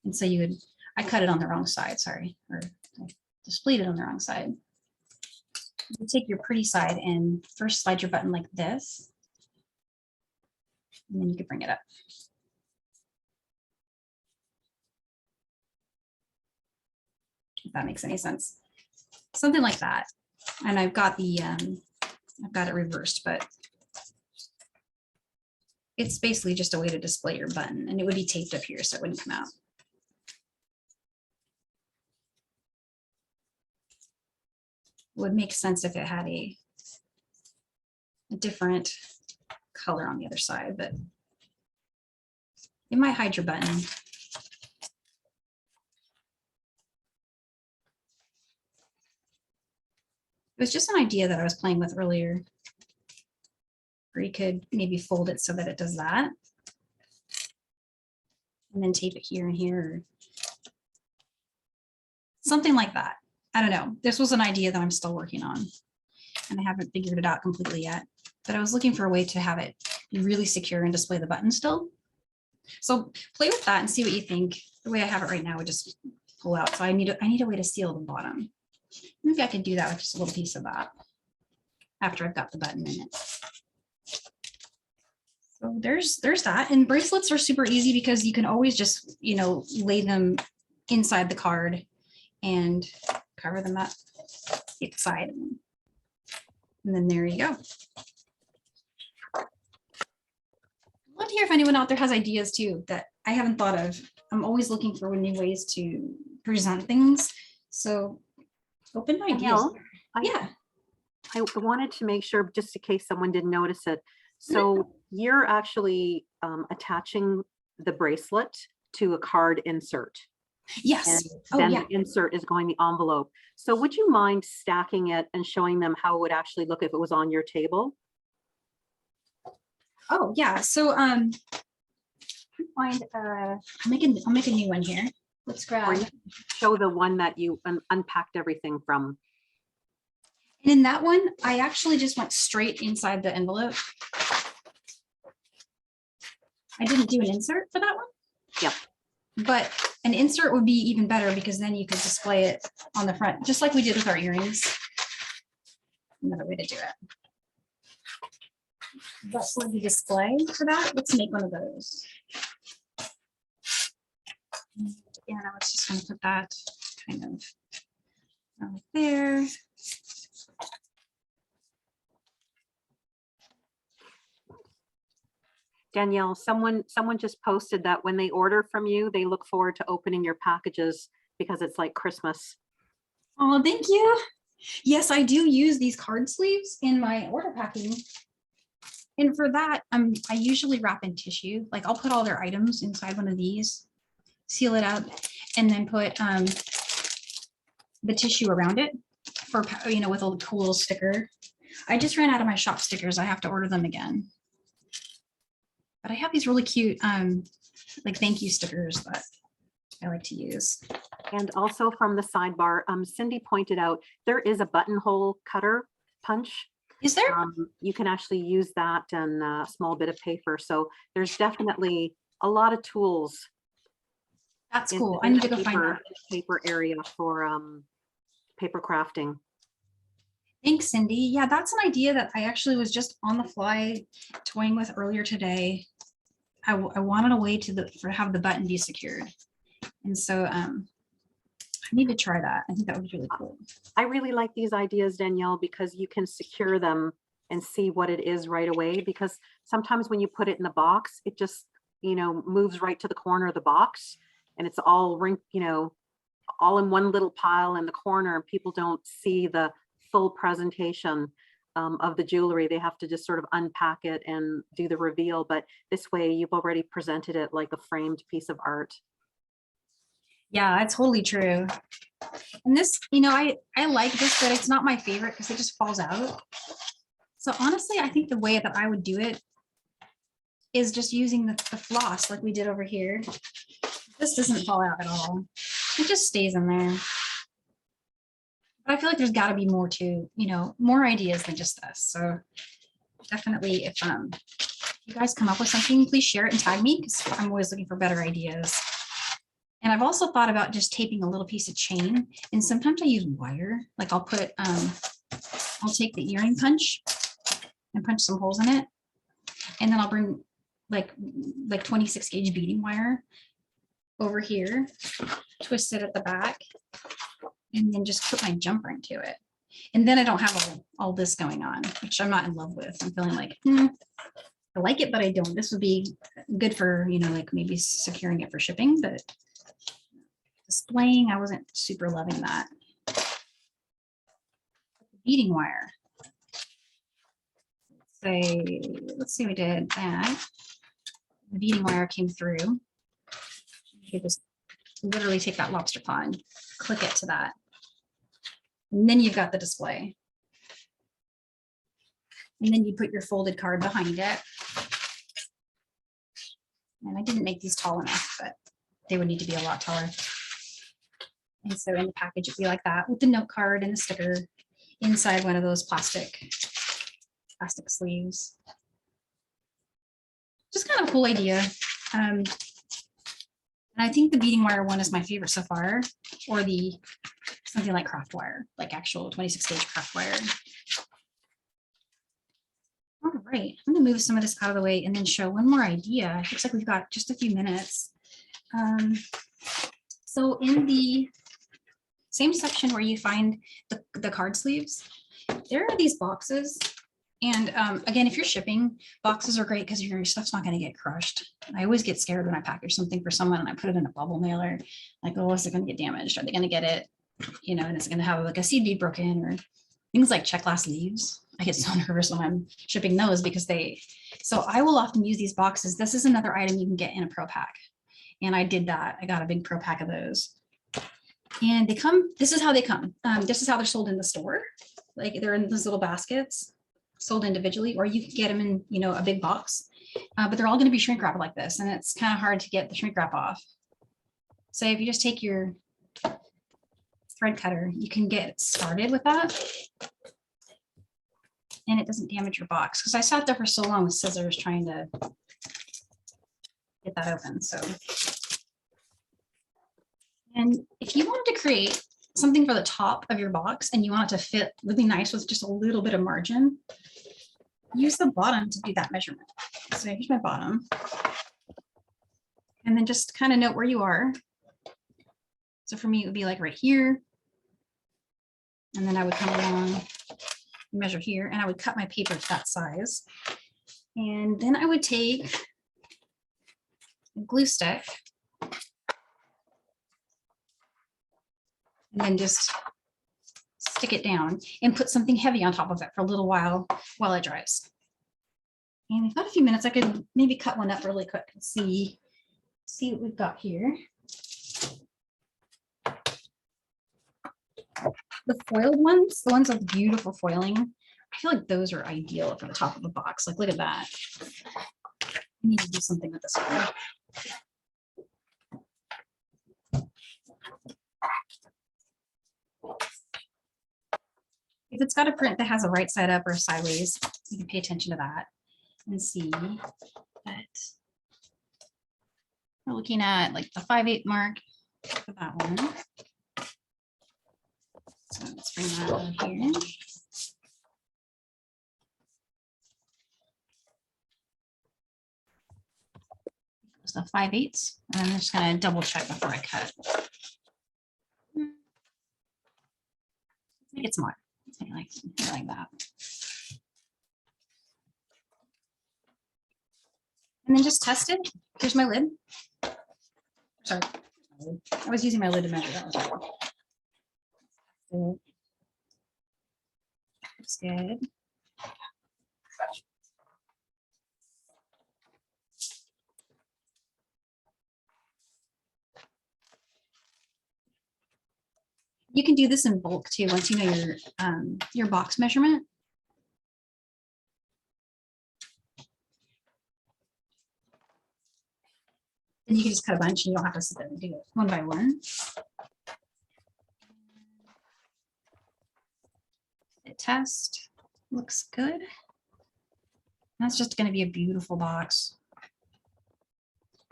And so you would, I cut it on the wrong side, sorry, or I displayed it on the wrong side. You take your pretty side and first slide your button like this. And then you could bring it up. If that makes any sense. Something like that. And I've got the, I've got it reversed, but it's basically just a way to display your button, and it would be taped up here so it wouldn't come out. It would make sense if it had a different color on the other side, but it might hide your button. It was just an idea that I was playing with earlier. Or you could maybe fold it so that it does that. And then tape it here and here. Something like that. I don't know. This was an idea that I'm still working on. And I haven't figured it out completely yet. But I was looking for a way to have it be really secure and display the button still. So play with that and see what you think. The way I have it right now would just pull out. So I need a way to seal the bottom. Maybe I could do that with just a little piece of that after I've got the button in it. So there's that. And bracelets are super easy because you can always just, you know, lay them inside the card and cover them up the side. And then there you go. I'd love to hear if anyone out there has ideas too that I haven't thought of. I'm always looking for new ways to present things. So open ideas. Yeah. I wanted to make sure, just in case someone didn't notice it. So you're actually attaching the bracelet to a card insert, and Yes. Oh, then yeah. the insert is going in the envelope. So would you mind stacking it and showing them how it would actually look if it was on your table? Oh, yeah. So, I'll make a new one here. Let's Or grab. you show the one that you unpacked everything from. And in that one, I actually just went straight inside the envelope. I didn't do an insert for that one. Yep. But an insert would be even better because then you could display it on the front, just like we did with our earrings. Another way to do it. But for the display for that, let's make one of those. And I was just going to put that kind of right there. Danielle, someone just posted that when they order from you, they look forward to opening your packages because it's like Christmas. Oh, thank you. Yes, I do use these card sleeves in my order packing. And for that, I usually wrap in tissue. Like I'll put all their items inside one of these, seal it up, and then put the tissue around it for, you know, with a cool little sticker. I just ran out of my shop stickers. I have to order them again. But I have these really cute like thank you stickers that I like to use. And also from the sidebar, Cindy pointed out there is a buttonhole cutter punch. Is there? You can actually use that and a small bit of paper. So there's definitely a lot of tools. That's cool. I need to go find that. Paper area for paper crafting. Thanks, Cindy. Yeah, that's an idea that I actually was just on the fly toying with earlier today. I wanted a way to have the button be secured. And so I need to try that. I think that would be really cool. I really like these ideas, Danielle, because you can secure them and see what it is right away. Because sometimes when you put it in the box, it just, you know, moves right to the corner of the box and it's all all in one little pile in the corner, and people don't see the full presentation of the jewelry. They have to just sort of unpack it and do the reveal. But this way you've already presented it like a framed piece of art. Yeah, that's totally true. And this, you know, I like this, but it's not my favorite because it just falls out. So honestly, I think the way that I would do it is just using the floss like we did over here. This doesn't fall out at all. It just stays in there. But I feel like there's got to be more to, you know, more ideas than just this. So definitely, if you guys come up with something, please share it and tag me because I'm always looking for better ideas. And I've also thought about just taping a little piece of chain. And sometimes I use wire. Like I'll put, I'll take the earring punch and punch some holes in it. And then I'll bring like 26 gauge beading wire over here, twist it at the back, and then just put my jumper into it. And then I don't have all this going on, which I'm not in love with. I'm feeling like, I like it, but I don't. This would be good for, you know, like maybe securing it for shipping, but displaying, I wasn't super loving that. Beading wire. Let's say we did that. The beading wire came through. You just literally take that lobster claw and click it to that. And then you've got the display. And then you put your folded card behind it. And I didn't make these tall enough, but they would need to be a lot taller. And so in the package, it'd be like that with the note card and the sticker inside one of those plastic sleeves. Just kind of a cool idea. And I think the beading wire one is my favorite so far, or the something like Kraft wire, like actual 26 gauge Kraft wire. All right, I'm gonna move some of this out of the way and then show one more idea. It looks like we've got just a few minutes. So in the same section where you find the card sleeves, there are these boxes. And again, if you're shipping, boxes are great because your stuff's not going to get crushed. I always get scared when I package something for someone and I put it in a bubble mailer. Like, oh, is it going to get damaged? Are they going to get it? You know, and it's going to have like a seed bead broken or things like Czech glass leaves. I get so nervous when I'm shipping those because so I will often use these boxes. This is another item you can get in a pro pack. And I did that. I got a big pro pack of those. And they come, this is how they come. This is how they're sold in the store. Like they're in those little baskets sold individually, or you can get them in, you know, a big box. But they're all going to be shrink wrapped like this. And it's kind of hard to get the shrink wrap off. So if you just take your thread cutter, you can get started with that. And it doesn't damage your box. Because I sat there for so long with scissors trying to get that open. So, and if you wanted to create something for the top of your box and you want it to fit really nice with just a little bit of margin, use the bottom to do that measurement. So here's my bottom. And then just kind of note where you are. So for me, it would be like right here. And then I would come along, measure here, and I would cut my paper to that size. And then I would take a glue stick and then just stick it down and put something heavy on top of it for a little while it dries. And we've got a few minutes. I could maybe cut one up really quick and see what we've got here. The foiled ones, the ones with beautiful foiling, I feel like those are ideal for the top of the box. Like, look at that. I need to do something with this one. If it's got a print that has a right side up or sideways, you can pay attention to that and see that we're looking at like the 5/8 mark for that one. So let's bring that over here. So 5/8, and I'm just gonna double check before I cut. Make it smaller. Like that. And then just test it. Here's my lid. Sorry, I was using my lid to measure. That was wrong. Looks good. You can do this in bulk too, once you know your box measurement. And you can just cut a bunch and you don't have to sit there and do it one by one. Fit test looks good. That's just going to be a beautiful box.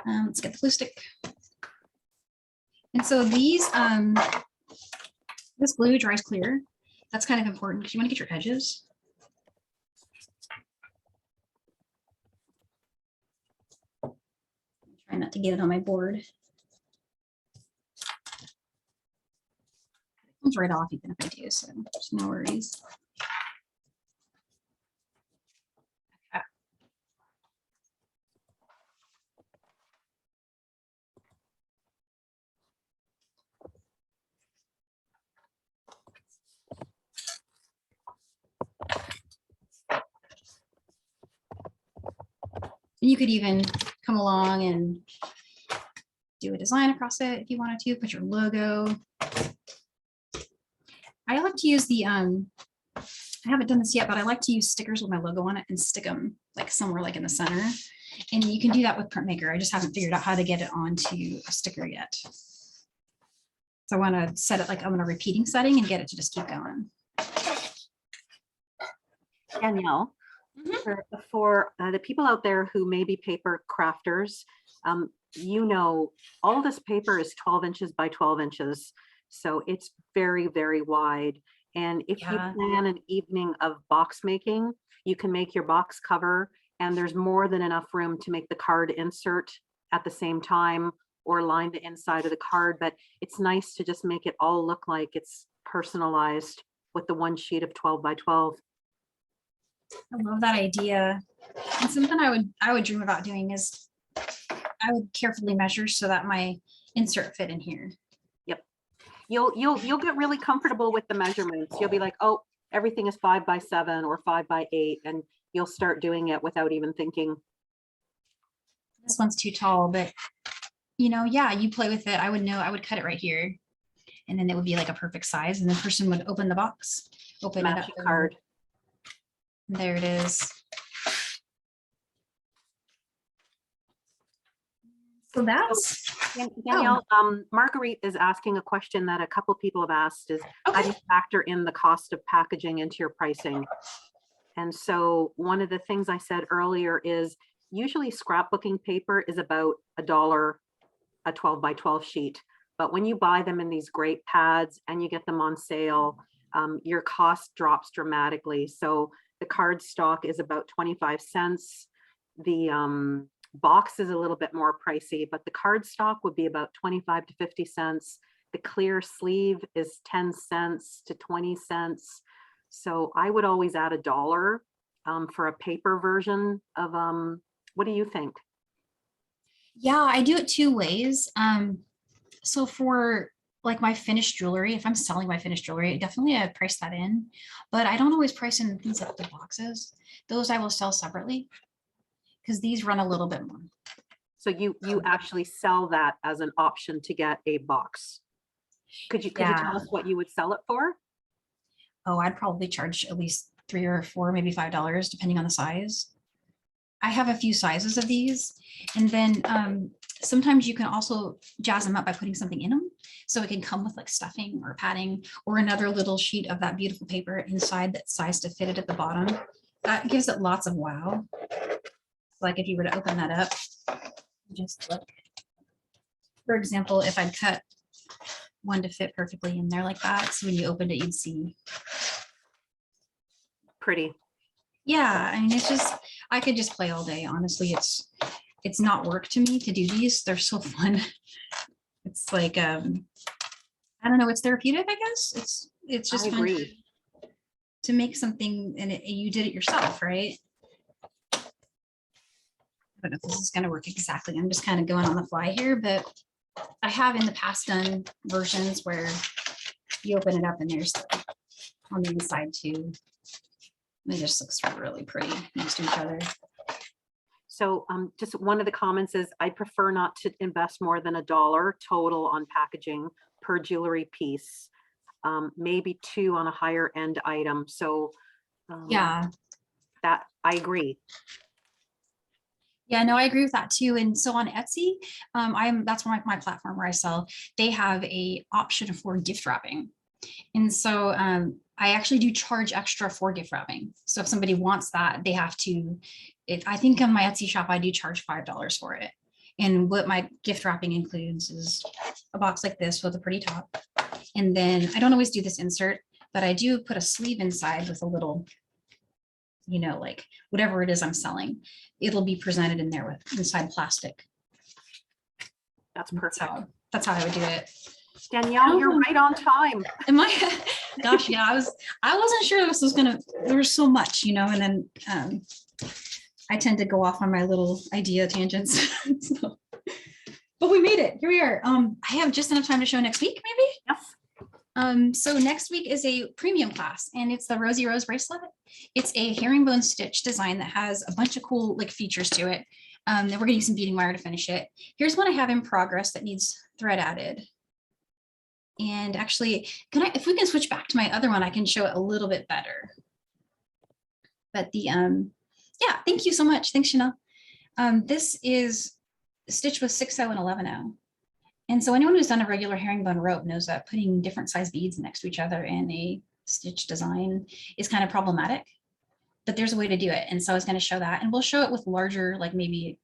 Let's get the glue stick. And so these, this glue dries clear. That's kind of important because you want to get your edges. Try not to get it on my board. It comes right off even if I do, so there's no worries. Okay. You could even come along and do a design across it if you wanted to, put your logo. I like to use the, I haven't done this yet, but I like to use stickers with my logo on it and stick them like somewhere like in the center. And you can do that with Printmaker. I just haven't figured out how to get it onto a sticker yet. So I want to set it like I'm in a repeating setting and get it to just keep going. Danielle, for the people out there who may be paper crafters, you know, all this paper is 12 inches by 12 inches. So it's very, very wide. And if you plan an evening of box making, you can make your box cover, and there's more than enough room to make the card insert at the same time or line the inside of the card. But it's nice to just make it all look like it's personalized with the one sheet of 12 by 12. I love that idea. And something I would dream about doing is I would carefully measure so that my insert fit in here. Yep. You'll get really comfortable with the measurements. You'll be like, oh, everything is 5 by 7 or 5 by 8, and you'll start doing it without even thinking. This one's too tall, but you know, yeah, you play with it. I would know, I would cut it right here. And then it would be like a perfect size. And the person would open the box, open it up. Matching card. There it is. So that's Danielle, Marguerite is asking a question that a couple people have asked is, how do you factor in the cost of packaging into your pricing? And so one of the things I said earlier is usually scrapbooking paper is about $1 a 12 by 12 sheet. But when you buy them in these great pads and you get them on sale, your cost drops dramatically. So the card stock is about 25 cents. The box is a little bit more pricey, but the card stock would be about 25 to 50 cents. The clear sleeve is 10 cents to 20 cents. So I would always add $1 for a paper version of, what do you think? Yeah, I do it two ways. So for like my finished jewelry, if I'm selling my finished jewelry, definitely I price that in, but I don't always price in things like the boxes. Those I will sell separately because these run a little bit more. So you actually sell that as an option to get a box. Could you tell us what you would sell it for? Oh, I'd probably charge at least $3 or $4, maybe $5, depending on the size. I have a few sizes of these, and then sometimes you can also jazz them up by putting something in them. So it can come with like stuffing or padding or another little sheet of that beautiful paper inside that's sized to fit it at the bottom. That gives it lots of wow. Like if you were to open that up, just look. For example, if I'd cut one to fit perfectly in there like that, so when you opened it, you'd see. Pretty. Yeah, I mean, it's just, I could just play all day. Honestly, it's not work to me to do these. They're so fun. It's like, I don't know, it's therapeutic, I guess. It's just fun to make something, and you did it yourself, right? I don't know if this is going to work exactly. I'm just kind of going on the fly here, but I have in the past done versions where you open it up and there's on the inside too. It just looks really pretty next to each other. So just one of the comments is, I prefer not to invest more than $1 total on packaging per jewelry piece, maybe $2 on a higher end item. So yeah, that I agree. Yeah, no, I agree with that too. And so on Etsy, that's my platform where I sell. They have a option for gift wrapping. And so I actually do charge extra for gift wrapping. So if somebody wants that, they have to, I think on my Etsy shop, I do charge $5 for it. And what my gift wrapping includes is a box like this with a pretty top. And then I don't always do this insert, but I do put a sleeve inside with a little, you know, like whatever it is I'm selling, it'll be presented in there with inside plastic. That's perfect. That's how I would do it. Danielle, you're right on time. Am I? Gosh, yeah, I wasn't sure this was gonna, there was so much, you know, and then I tend to go off on my little idea tangents. So, but we made it. Here we are. I have just enough time to show next week, maybe? Yes. So next week is a premium class, and it's the Rosy Rose bracelet. It's a herringbone stitch design that has a bunch of cool like features to it. Then we're getting some beading wire to finish it. Here's one I have in progress that needs thread added. And actually, if we can switch back to my other one, I can show it a little bit better. But the, yeah, thank you so much. Thanks, Chanel. This is stitched with 6/0 and 11/0. And so anyone who's done a regular herringbone rope knows that putting different size beads next to each other in a stitch design is kind of problematic, but there's a way to do it. And so I was going to show that, and we'll show it with larger, like maybe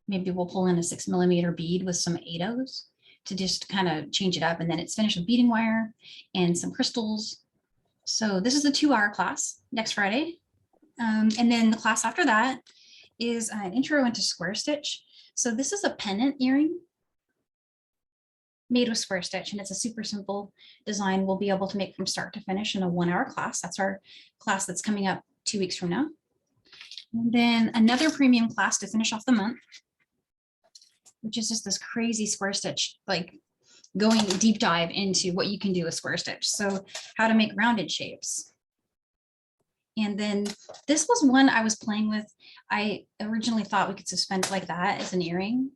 we'll pull in a 6mm bead with some 8/0s to just kind of change it up. And then it's finished with beading wire and some crystals. So this is a 2-hour class next Friday. And then the class after that is an intro into square stitch. So this is a pendant earring made with square stitch, and it's a super simple design we'll be able to make from start to finish in a 1-hour class. That's our class that's coming up 2 weeks from now. And then another premium class to finish off the month, which is just this crazy square stitch, like going deep dive into what you can do with square stitch. So how to make rounded shapes, And then this was one I was playing with. I originally thought we could suspend it like that as an earring.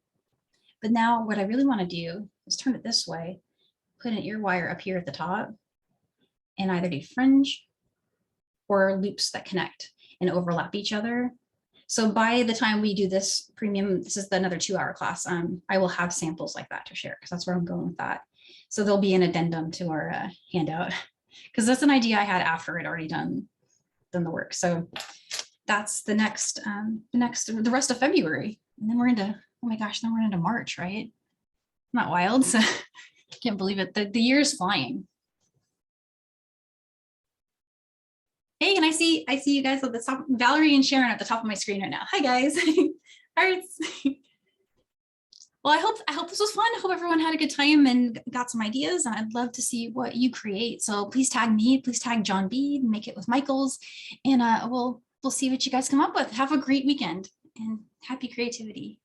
But now what I really want to do is turn it this way, put an ear wire up here at the top, and either do fringe or loops that connect and overlap each other. So by the time we do this premium, this is another 2-hour class, I will have samples like that to share, because that's where I'm going with that. So there'll be an addendum to our handout, because that's an idea I had after I'd already done the work. So that's the the rest of February. And then we're into, oh my gosh, then we're into March, right? Not wild. So I can't believe it. The year is flying. Hey, and I see you guys at the top, Valerie and Sharon at the top of my screen right now. Hi guys. Hearts. Well, I hope this was fun. I hope everyone had a good time and got some ideas. And I'd love to see what you create. So please tag me, please tag John Bead, make it with Michael's, and we'll see what you guys come up with. Have a great weekend and happy creativity.